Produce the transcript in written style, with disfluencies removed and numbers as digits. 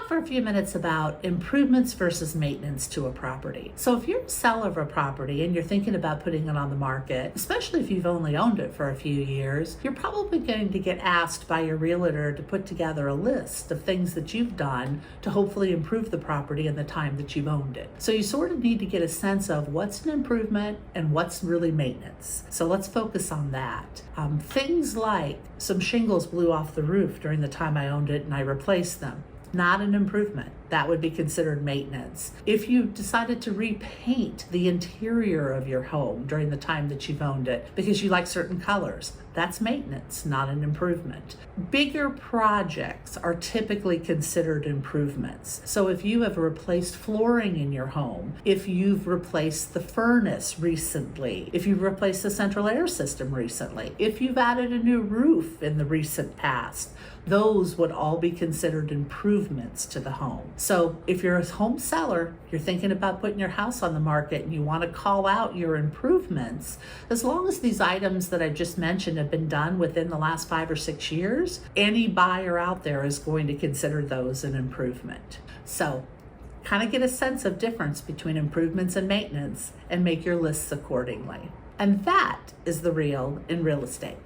talk for a few minutes about improvements versus maintenance to a property. So if you're a seller of a property and you're thinking about putting it on the market, especially if you've only owned it for a few years, you're probably going to get asked by your realtor to put together a list of things that you've done to hopefully improve the property in the time that you've owned it. So you sort of need to get a sense of what's an improvement and what's really maintenance. So let's focus on that. Things like some shingles blew off the roof during the time I owned it and I replaced them. Not an improvement. That would be considered maintenance. If you decided to repaint the interior of your home during the time that you've owned it because you like certain colors, that's maintenance, not an improvement. Bigger projects are typically considered improvements. So if you have replaced flooring in your home, if you've replaced the furnace recently, if you've replaced the central air system recently, if you've added a new roof in the recent past, those would all be considered improvements to the home. So if you're a home seller, you're thinking about putting your house on the market and you want to call out your improvements, as long as these items that I just mentioned have been done within the last 5 or 6 years, any buyer out there is going to consider those an improvement. So kind of get a sense of difference between improvements and maintenance and make your lists accordingly. And that is the real in real estate.